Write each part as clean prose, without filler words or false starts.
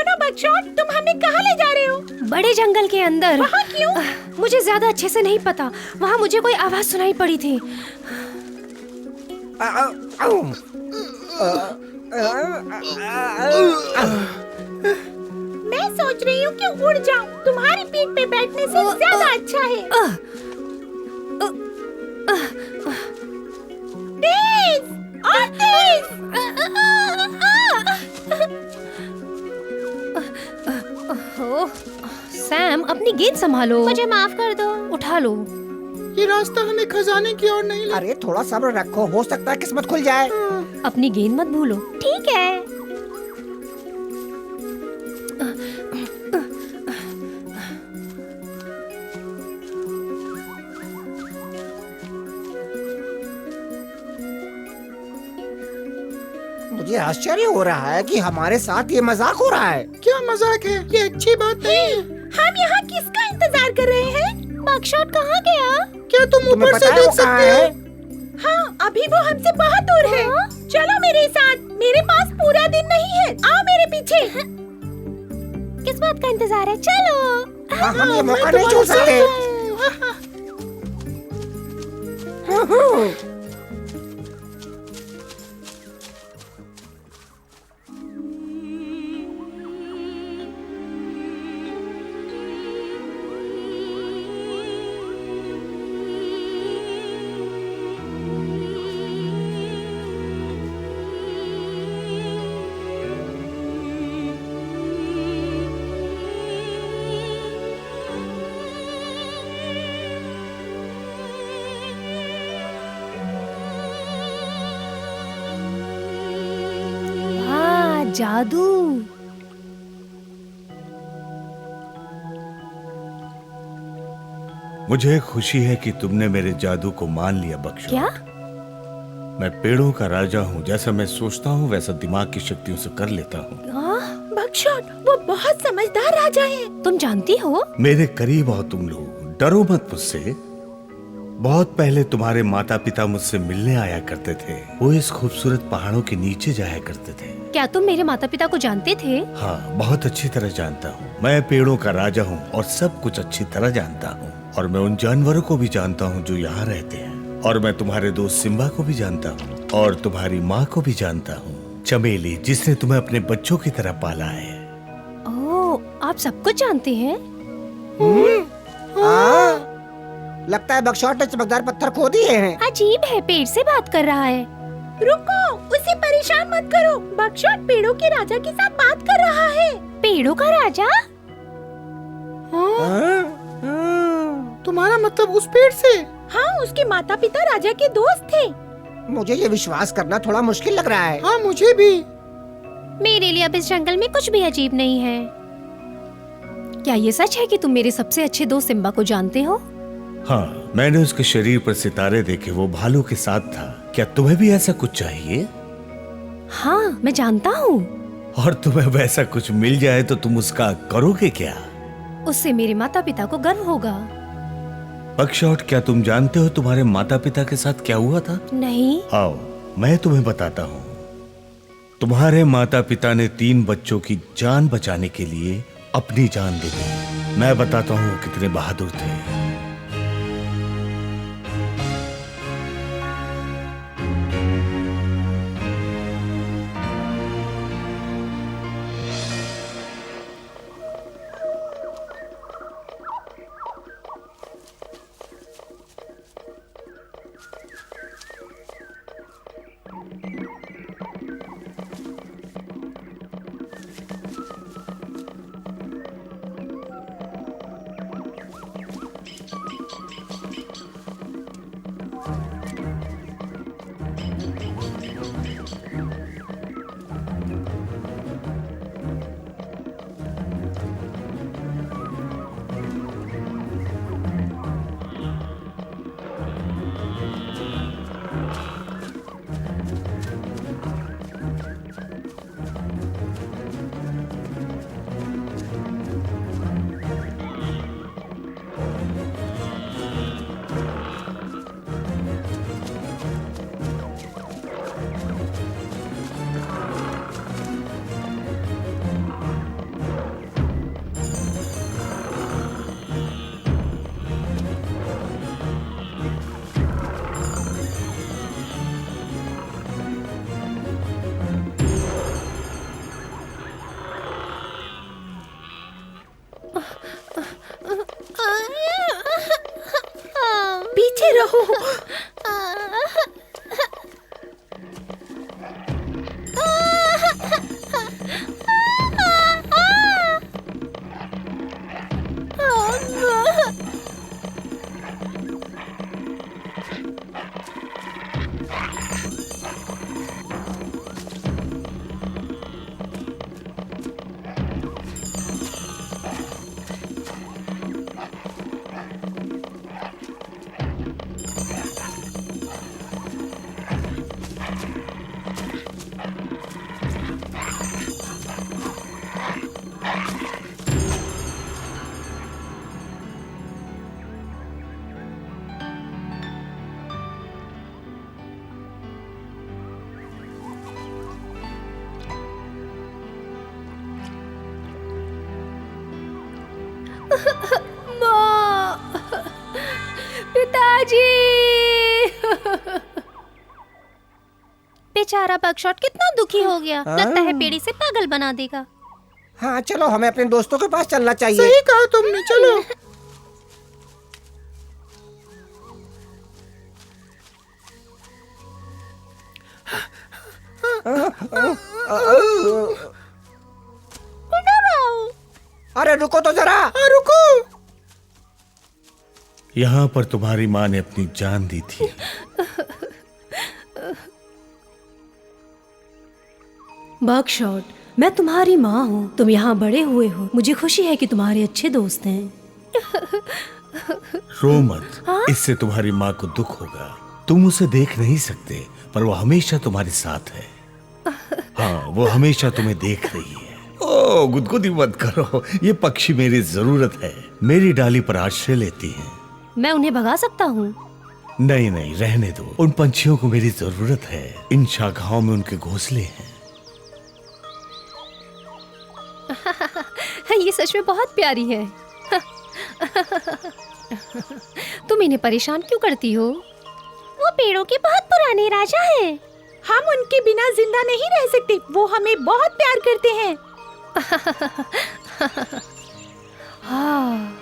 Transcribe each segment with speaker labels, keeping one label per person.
Speaker 1: सुनो बकचोद, तुम हमें कहाँ ले जा रहे हो?
Speaker 2: बड़े जंगल के अंदर।
Speaker 1: वहाँ क्यों?
Speaker 2: मुझे ज्यादा अच्छे से नहीं पता। वहाँ मुझे कोई आवाज सुनाई पड़ी थी।
Speaker 1: मैं सोच रही हूँ कि उड़ जाऊँ। तुम्हारी पीठ पे बैठने से ज्यादा अच्छा है। तेज और तेज।
Speaker 2: ओह, सैम अपनी गेंद संभालो।
Speaker 1: मुझे माफ कर दो।
Speaker 2: उठा लो।
Speaker 3: ये रास्ता हमें खजाने की ओर नहीं ले।
Speaker 4: अरे थोड़ा सब्र रखो, हो सकता है किस्मत खुल जाए।
Speaker 2: अपनी गेंद मत भूलो।
Speaker 1: ठीक है।
Speaker 4: मुझे आश्चर्य हो रहा है कि हमारे साथ ये मजाक हो रहा है।
Speaker 3: क्या मजाक है? ये अच्छी बात नहीं है।
Speaker 1: हम यहाँ किसका इंतजार कर रहे हैं? बकचोद कहाँ गया?
Speaker 3: क्या तुम
Speaker 4: तुम्हें
Speaker 3: ऊपर
Speaker 4: पता
Speaker 3: से
Speaker 4: है
Speaker 3: देख
Speaker 4: वो कहाँ
Speaker 3: सकते हो?
Speaker 4: है?
Speaker 1: हाँ, अभी वो हमसे बहुत दूर है। चलो मेरे साथ, मेरे पास पूरा दिन नहीं है। आओ मेरे पीछे। किस बात का इंतजार है? चलो।
Speaker 4: हाँ, हम ये
Speaker 3: मैं
Speaker 4: मौका नहीं
Speaker 3: तुम्हारे
Speaker 4: छोड़
Speaker 3: साथ
Speaker 4: सकते।
Speaker 3: हूँ।
Speaker 2: वाह, जादू।
Speaker 5: मुझे खुशी है कि तुमने मेरे जादू को मान लिया बख्शो।
Speaker 2: क्या?
Speaker 5: मैं पेड़ों का राजा हूँ। जैसा मैं सोचता हूँ वैसा दिमाग की शक्तियों से कर लेता हूँ।
Speaker 1: बकचोद, वो बहुत समझदार राजा है।
Speaker 2: तुम जानती हो?
Speaker 5: मेरे करीब आओ तुम लोग, डरो मत मुझसे। बहुत पहले तुम्हारे माता पिता मुझसे मिलने आया करते थे। वो इस खूबसूरत पहाड़ों के नीचे जाया करते थे।
Speaker 2: क्या तुम मेरे माता पिता को जानते थे?
Speaker 5: हाँ, बहुत अच्छी तरह जानता हूँ। मैं पेड़ों का राजा हूँ और सब कुछ अच्छी तरह जानता हूँ। और मैं उन जानवरों को भी जानता हूँ जो यहाँ रहते हैं। और मैं तुम्हारे दोस्त सिम्बा को भी जानता हूँ और तुम्हारी माँ को भी जानता हूँ, चमेली, जिसने तुम्हें अपने बच्चों की तरह पाला है।
Speaker 2: ओह, आप सब कुछ जानते हैं?
Speaker 4: हाँ, लगता है बकचोद ने चमकदार पत्थर खो दिए हैं।
Speaker 2: अजीब है, पेड़ से बात कर रहा है।
Speaker 1: रुको, उसे परेशान मत करो। बकचोद पेड़ों के राजा के साथ बात कर रहा है।
Speaker 2: पेड़ों का राजा?
Speaker 3: तुम्हारा मतलब उस पेड़ से?
Speaker 1: हाँ, उसके माता पिता राजा के दोस्त थे।
Speaker 4: मुझे ये विश्वास करना थोड़ा मुश्किल लग रहा है।
Speaker 3: हाँ, मुझे भी।
Speaker 2: मेरे लिए अब इस जंगल में कुछ भी अजीब नहीं है। क्या ये सच है कि तुम मेरे सबसे अच्छे दोस्त सिम्बा को जानते हो?
Speaker 5: हाँ, मैंने उसके शरीर पर सितारे देखे। वो भालू के साथ था। क्या तुम्हें भी ऐसा कुछ चाहिए?
Speaker 2: हाँ, मैं जानता हूँ।
Speaker 5: और तुम्हें वैसा कुछ मिल जाए तो तुम उसका करोगे क्या?
Speaker 2: उससे मेरे माता पिता को गर्व होगा।
Speaker 5: बकचोद, क्या तुम जानते हो तुम्हारे माता पिता के साथ क्या हुआ था?
Speaker 2: नहीं।
Speaker 5: आओ, मैं तुम्हें बताता हूँ। तुम्हारे माता पिता ने 3 बच्चों की जान बचाने के लिए अपनी जान दे दी। मैं बताता हूँ वो कितने बहादुर थे।
Speaker 1: के रहो।
Speaker 2: पिताजी। बेचारा बगशॉट कितना दुखी हो गया। लगता है पेड़ी से पागल बना देगा।
Speaker 4: हाँ चलो, हमें अपने दोस्तों के पास चलना चाहिए।
Speaker 3: सही कहा तुमने, चलो।
Speaker 4: अरे रुको तो जरा।
Speaker 3: रुको।
Speaker 5: यहाँ पर तुम्हारी माँ ने अपनी जान दी थी।
Speaker 2: बगशॉट, मैं तुम्हारी माँ हूँ। तुम यहाँ बड़े हुए हो। मुझे खुशी है कि तुम्हारे अच्छे दोस्त हैं।
Speaker 5: रो मत, इससे तुम्हारी माँ को दुख होगा। तुम उसे देख नहीं सकते, पर वो हमेशा तुम्हारे साथ है। हाँ, वो हमेशा तुम्हें देख रही है। ओ, गुदगुदी मत करो। ये पक्षी मेरी जरूरत है। मेरी डाली पर आश्रय लेती हैं।
Speaker 2: मैं उन्हें भगा सकता हूँ।
Speaker 5: नहीं नहीं, रहने दो। उन पंछियों को मेरी जरूरत है। इन शाखाओं में उनके घोंसले हैं।
Speaker 2: ये सच में बहुत प्यारी है। तुम इन्हें परेशान क्यों करती हो?
Speaker 1: वो पेड़ों के बहुत पुराने राजा हैं। हम उनके बिना जिंदा नहीं रह सकते। वो हमें बहुत प्यार करते हैं।
Speaker 2: हाँ।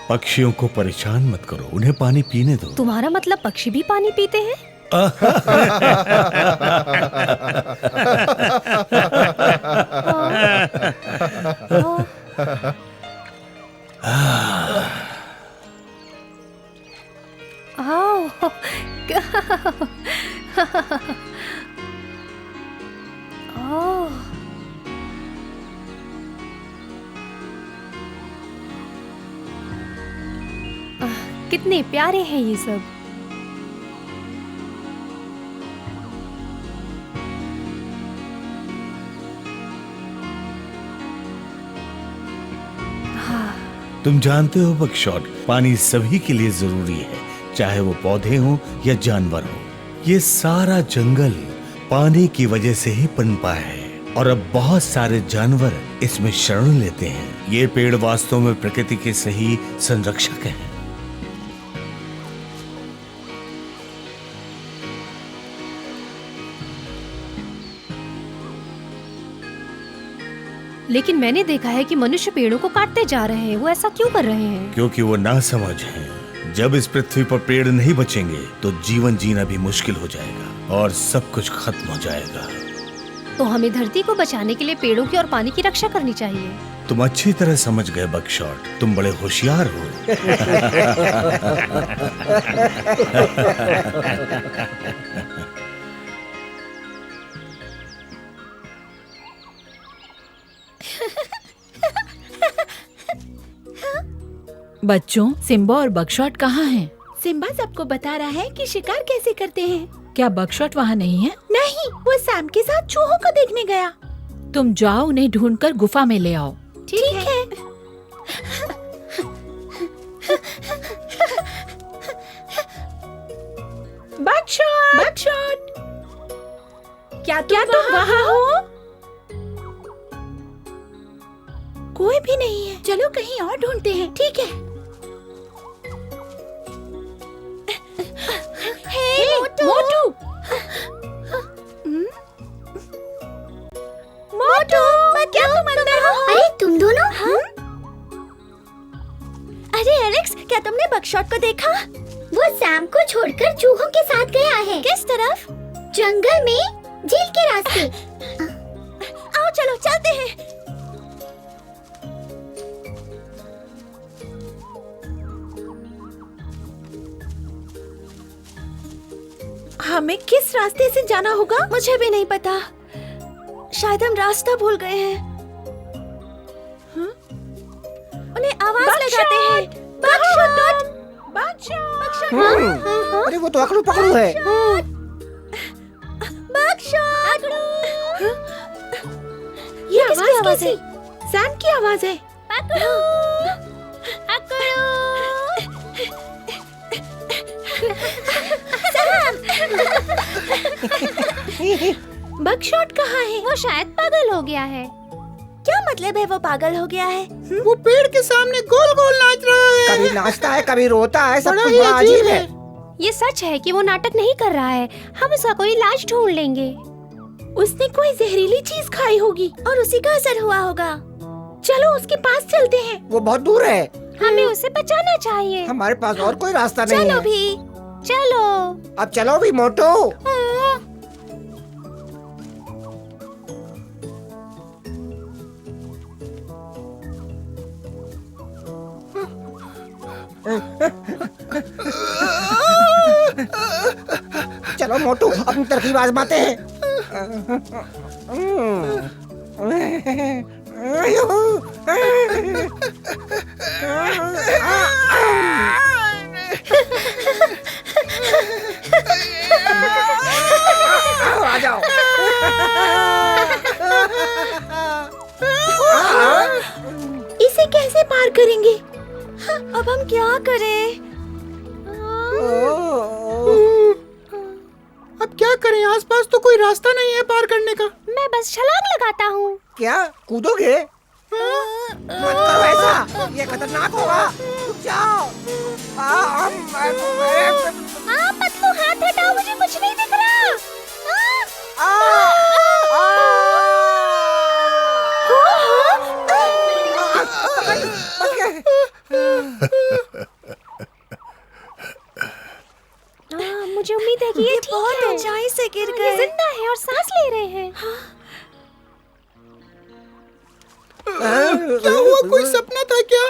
Speaker 5: पक्षियों को परेशान मत करो, उन्हें पानी पीने दो।
Speaker 2: तुम्हारा मतलब पक्षी भी पानी पीते हैं? कितने प्यारे हैं ये सब।
Speaker 5: तुम जानते हो बगशॉट, पानी सभी के लिए जरूरी है, चाहे वो पौधे हों या जानवर हो। ये सारा जंगल पानी की वजह से ही पनपा है और अब बहुत सारे जानवर इसमें शरण लेते हैं। ये पेड़ वास्तव में प्रकृति के सही संरक्षक हैं।
Speaker 2: लेकिन मैंने देखा है कि मनुष्य पेड़ों को काटते जा रहे हैं। वो ऐसा क्यों कर रहे हैं?
Speaker 5: क्योंकि वो नासमझ हैं। जब इस पृथ्वी पर पेड़ नहीं बचेंगे तो जीवन जीना भी मुश्किल हो जाएगा और सब कुछ खत्म हो जाएगा।
Speaker 2: तो हमें धरती को बचाने के लिए पेड़ों की और पानी की रक्षा करनी चाहिए।
Speaker 5: तुम अच्छी तरह समझ गए बगशॉट, तुम बड़े होशियार हो।
Speaker 6: बच्चों, सिम्बा और बगशॉट कहाँ हैं?
Speaker 1: सिम्बा सबको बता रहा है कि शिकार कैसे करते हैं।
Speaker 6: क्या बगशॉट वहाँ नहीं है?
Speaker 1: नहीं, वो सैम के साथ चूहों को देखने गया।
Speaker 6: तुम जाओ, उन्हें ढूंढकर गुफा में ले आओ।
Speaker 1: ठीक है। बगशॉट, बगशॉट, क्या तुम वहाँ हो? कोई भी नहीं है। चलो कहीं और ढूंढते हैं। ठीक है। हे मोटू, मोटू, क्या तुम अंदर हो?
Speaker 7: अरे तुम दोनों?
Speaker 1: अरे एलेक्स, क्या तुमने बकशॉट को देखा? वो सैम को छोड़कर चूहों के साथ गया है। किस तरफ? जंगल में, झील के रास्ते। आओ चलो चलते हैं। हमें किस रास्ते से जाना होगा? मुझे भी नहीं पता। शायद हम रास्ता भूल गए हैं। उन्हें आवाज लगाते हैं। बकशॉट! बकशॉट!
Speaker 4: अरे वो तो अकड़ू पकड़ू है।
Speaker 1: बकशॉट!
Speaker 2: ये आवाज है।
Speaker 1: सैम की आवाज है। पकड़ो! बकशॉट कहाँ है?
Speaker 2: वो शायद पागल हो गया है।
Speaker 1: क्या मतलब है वो पागल हो गया है?
Speaker 3: वो पेड़ के सामने गोल गोल नाच रहा है।
Speaker 4: कभी नाचता है, कभी रोता है, सब
Speaker 3: बड़ा
Speaker 4: कुछ
Speaker 3: ही
Speaker 4: बड़ा
Speaker 3: अजीब
Speaker 4: अजीब
Speaker 3: है।
Speaker 4: है।
Speaker 2: ये सच है कि वो नाटक नहीं कर रहा है। हम उसका कोई इलाज ढूंढ लेंगे।
Speaker 1: उसने कोई जहरीली चीज खाई होगी और उसी का असर हुआ होगा। चलो उसके पास चलते हैं।
Speaker 4: वो बहुत दूर है,
Speaker 2: हमें उसे बचाना चाहिए।
Speaker 4: हमारे पास और कोई रास्ता नहीं
Speaker 1: चलो
Speaker 4: है।
Speaker 1: भी।
Speaker 2: चलो।
Speaker 4: अब चलो भी मोटू। चलो मोटू, अपनी तरकीब आजमाते हैं। आ जाओ।
Speaker 1: इसे कैसे पार करेंगे? अब हम क्या करें?
Speaker 3: अब क्या करें? आसपास तो कोई रास्ता नहीं है पार करने का।
Speaker 2: मैं बस छलांग लगाता हूँ।
Speaker 4: क्या कूदोगे? मत करो ऐसा, ये खतरनाक होगा। रुक जाओ।
Speaker 2: पतलू हाथ हटाओ, मुझे कुछ नहीं दिख रहा। मुझे उम्मीद है कि ये ठीक
Speaker 1: बहुत
Speaker 2: है।
Speaker 1: ऊंचाई से गिर
Speaker 2: ये
Speaker 1: गए।
Speaker 2: जिंदा है और सांस ले रहे हैं।
Speaker 3: क्या हुआ? कोई सपना था क्या?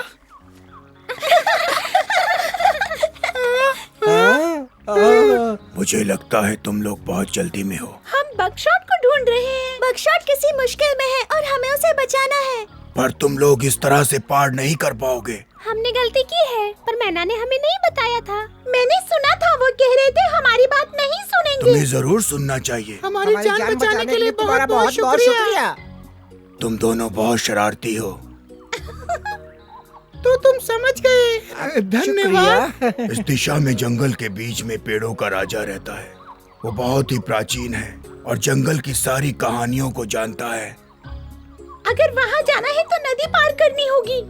Speaker 7: मुझे लगता है तुम लोग बहुत जल्दी में हो।
Speaker 1: हम बकशॉट को ढूंढ रहे हैं। बकशॉट किसी मुश्किल में है और हमें उसे बचाना है।
Speaker 7: पर तुम लोग इस तरह से पार नहीं कर पाओगे।
Speaker 2: हमने गलती की है, पर मैना ने हमें नहीं बताया था।
Speaker 1: मैंने सुना था वो कह रहे थे हमारी बात नहीं सुनेंगे।
Speaker 7: तुम्हें जरूर सुनना चाहिए।
Speaker 3: हमारी जान बचाने के लिए
Speaker 4: तुम्हारा
Speaker 3: बहुत बहुत शुक्रिया।
Speaker 7: तुम दोनों बहुत शरारती हो।
Speaker 3: तो तुम समझ गए। धन्यवाद।
Speaker 7: इस दिशा में जंगल के बीच में पेड़ों का राजा रहता है। वो बहुत ही प्राचीन है और जंगल की सारी कहानियों को जानता है।
Speaker 1: अगर वहाँ जाना है तो नदी पार करनी होगी।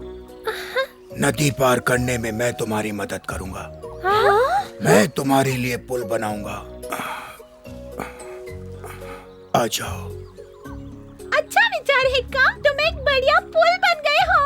Speaker 7: नदी पार करने में मैं तुम्हारी मदद करूंगा।
Speaker 1: हाँ?
Speaker 7: मैं तुम्हारे लिए पुल बनाऊंगा। आ जाओ।
Speaker 1: अच्छा विचार है का? तुम एक बढ़िया पुल बन गए हो।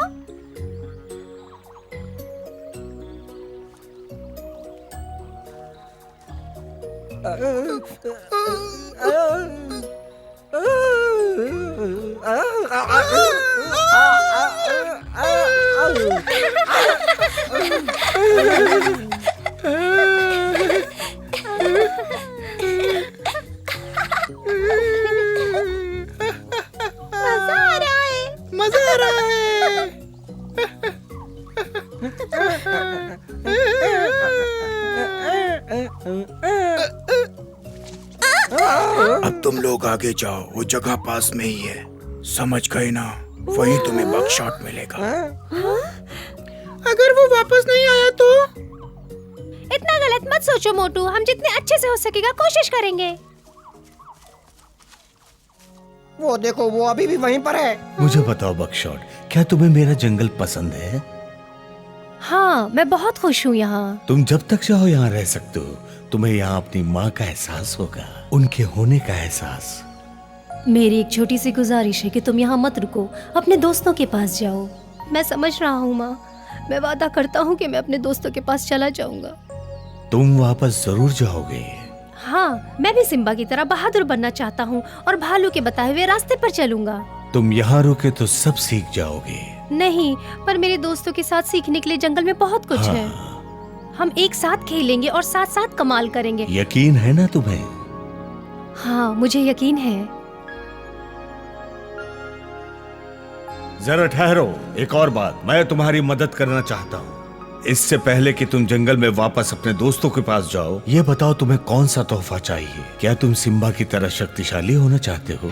Speaker 1: मजा आ रहा है।
Speaker 3: मजा आ रहा है।
Speaker 7: अब तुम लोग आगे जाओ, वो जगह पास में ही है। समझ गए ना? वहीं तुम्हें बकशॉट मिलेगा।
Speaker 3: अगर वो वापस नहीं आया तो?
Speaker 2: इतना गलत मत सोचो मोटू, हम जितने अच्छे से हो सकेगा कोशिश करेंगे।
Speaker 4: वो देखो, वो अभी भी वहीं पर है।
Speaker 5: मुझे बताओ बकशॉट, क्या तुम्हें मेरा जंगल पसंद है?
Speaker 2: हाँ, मैं बहुत खुश हूँ यहाँ।
Speaker 5: तुम जब तक चाहो यहाँ रह सकते हो। तुम्हें यहाँ अपनी माँ का एहसास होगा, उनके होने का एहसास।
Speaker 2: मेरी एक छोटी सी गुजारिश है कि तुम यहाँ मत रुको, अपने दोस्तों के पास जाओ। मैं समझ रहा हूँ माँ, मैं वादा करता हूँ कि मैं अपने दोस्तों के पास चला जाऊंगा।
Speaker 5: तुम वापस जरूर जाओगे।
Speaker 2: हाँ, मैं भी सिम्बा की तरह बहादुर बनना चाहता हूँ और भालू के बताए हुए रास्ते पर चलूंगा।
Speaker 5: तुम यहाँ रुके तो सब सीख जाओगे।
Speaker 2: नहीं, पर मेरे दोस्तों के साथ सीखने के लिए जंगल में बहुत कुछ है। हम एक साथ खेलेंगे और साथ साथ कमाल करेंगे।
Speaker 5: यकीन है ना तुम्हें?
Speaker 2: हाँ, मुझे यकीन है।
Speaker 5: जरा ठहरो, एक और बात, मैं तुम्हारी मदद करना चाहता हूँ। इससे पहले कि तुम जंगल में वापस अपने दोस्तों के पास जाओ, ये बताओ तुम्हें कौन सा तोहफा चाहिए? क्या तुम सिम्बा की तरह शक्तिशाली होना चाहते हो?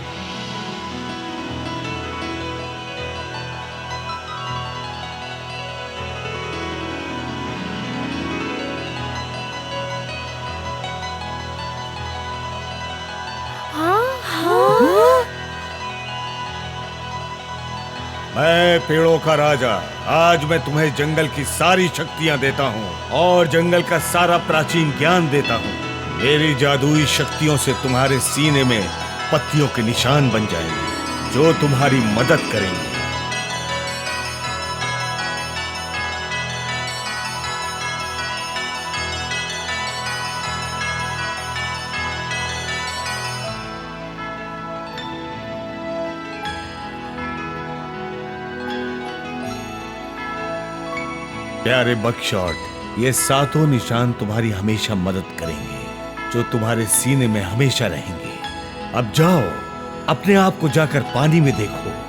Speaker 5: मैं पेड़ों का राजा, आज मैं तुम्हें जंगल की सारी शक्तियां देता हूँ और जंगल का सारा प्राचीन ज्ञान देता हूँ। मेरी जादुई शक्तियों से तुम्हारे सीने में पत्तियों के निशान बन जाएंगे जो तुम्हारी मदद करेंगे। प्यारे बकशॉट, ये सातों निशान तुम्हारी हमेशा मदद करेंगे, जो तुम्हारे सीने में हमेशा रहेंगे। अब जाओ, अपने आप को जाकर पानी में देखो।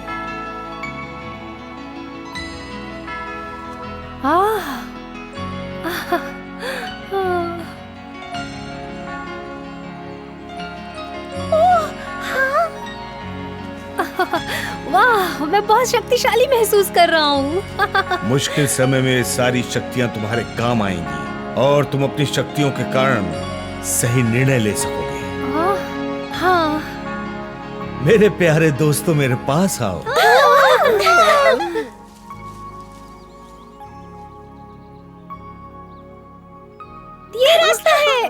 Speaker 2: वाह, मैं बहुत शक्तिशाली महसूस कर रहा हूँ।
Speaker 5: मुश्किल समय में ये सारी शक्तियां तुम्हारे काम आएंगी और तुम अपनी शक्तियों के कारण सही निर्णय ले सकोगे।
Speaker 2: हाँ।
Speaker 5: मेरे प्यारे दोस्तों, मेरे पास आओ।
Speaker 2: ये रास्ता है।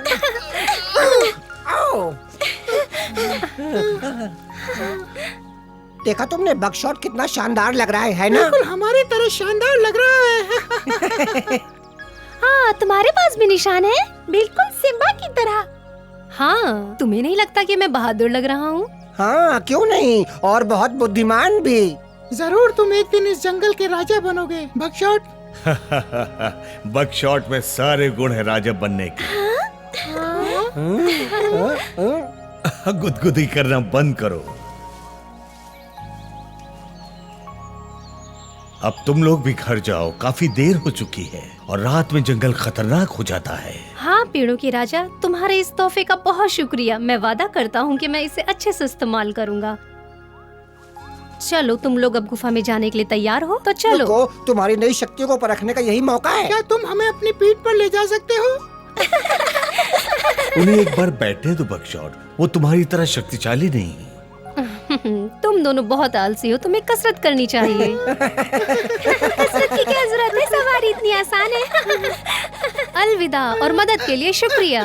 Speaker 4: देखा तुमने, बकशॉट कितना शानदार लग रहा है ना?
Speaker 3: बिल्कुल हमारी तरह शानदार लग रहा है।
Speaker 2: हाँ, तुम्हारे पास भी निशान है, बिल्कुल सिम्बा की तरह। हाँ, तुम्हें नहीं लगता कि मैं बहादुर लग रहा हूँ?
Speaker 4: हाँ, क्यों नहीं, और बहुत बुद्धिमान भी।
Speaker 3: जरूर तुम एक दिन इस जंगल के राजा बनोगे बकशॉट।
Speaker 5: बकशॉट में सारे गुण है राजा बनने के। गुदगुदी करना बंद करो। अब तुम लोग भी घर जाओ, काफी देर हो चुकी है और रात में जंगल खतरनाक हो जाता है।
Speaker 2: हाँ पेड़ों के राजा, तुम्हारे इस तोहफे का बहुत शुक्रिया। मैं वादा करता हूँ कि मैं इसे अच्छे से इस्तेमाल करूँगा। चलो, तुम लोग अब गुफा में जाने के लिए तैयार हो तो चलो।
Speaker 4: रुको, तुम्हारी नई शक्तियों को परखने का यही मौका है।
Speaker 3: क्या तुम हमें अपनी पीठ पर ले जा सकते हो?
Speaker 5: उन्हें एक बार बैठने दो बकशॉट, वो तुम्हारी तरह शक्तिशाली नहीं।
Speaker 2: तुम दोनों बहुत आलसी हो, तुम्हें कसरत करनी चाहिए। कसरत की क्या जरूरत है, सवारी इतनी आसान है। अलविदा और मदद के लिए शुक्रिया।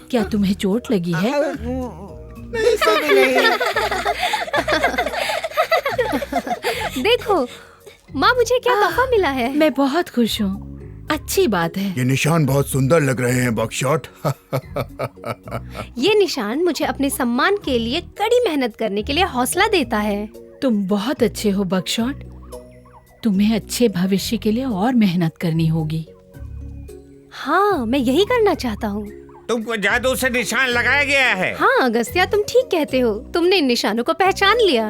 Speaker 6: क्या तुम्हें चोट लगी है?
Speaker 4: नहीं, सभी नहीं।
Speaker 2: देखो माँ, मुझे क्या तोहफा मिला है।
Speaker 6: मैं बहुत खुश हूँ, अच्छी बात है।
Speaker 7: ये निशान बहुत सुंदर लग रहे हैं बकशॉट।
Speaker 2: ये निशान मुझे अपने सम्मान के लिए कड़ी मेहनत करने के लिए हौसला देता है।
Speaker 6: तुम बहुत अच्छे हो बकशॉट, तुम्हें अच्छे भविष्य के लिए और मेहनत करनी होगी।
Speaker 2: हाँ, मैं यही करना चाहता हूँ।
Speaker 8: तुमको जादू से निशान लगाया गया है।
Speaker 2: हाँ अगस्त्या, तुम ठीक कहते हो। तुमने इन निशानों को पहचान लिया।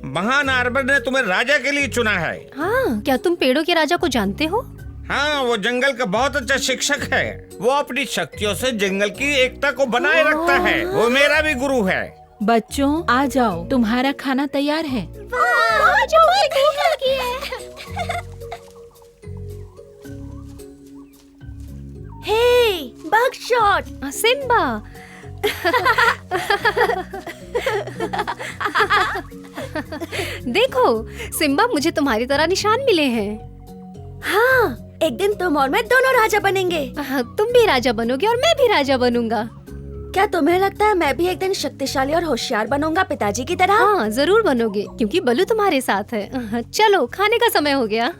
Speaker 8: महान आर्बर ने तुम्हें राजा के लिए चुना है।
Speaker 2: हाँ, क्या तुम पेड़ों के राजा को जानते हो?
Speaker 8: हाँ, वो जंगल का बहुत अच्छा शिक्षक है। वो अपनी शक्तियों से जंगल की एकता को बनाए रखता है। वो मेरा भी गुरु है।
Speaker 6: बच्चों आ जाओ, तुम्हारा खाना तैयार है।
Speaker 1: बकशॉट।
Speaker 2: सिम्बा। देखो सिम्बा, मुझे तुम्हारी तरह निशान मिले हैं।
Speaker 1: हाँ, एक दिन तुम और मैं दोनों राजा बनेंगे।
Speaker 2: तुम भी राजा बनोगे और मैं भी राजा बनूंगा।
Speaker 1: क्या तुम्हें लगता है मैं भी एक दिन शक्तिशाली और होशियार बनूंगा पिताजी की तरह?
Speaker 2: हाँ जरूर बनोगे, क्योंकि बलू तुम्हारे साथ है। चलो खाने का समय हो गया।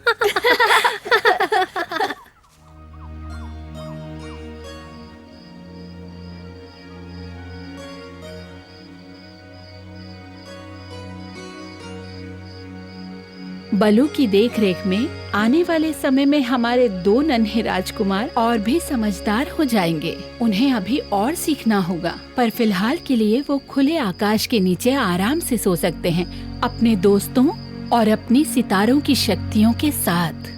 Speaker 6: बलू की देखरेख में आने वाले समय में हमारे 2 नन्हे राजकुमार और भी समझदार हो जाएंगे। उन्हें अभी और सीखना होगा, पर फिलहाल के लिए वो खुले आकाश के नीचे आराम से सो सकते हैं, अपने दोस्तों और अपनी सितारों की शक्तियों के साथ।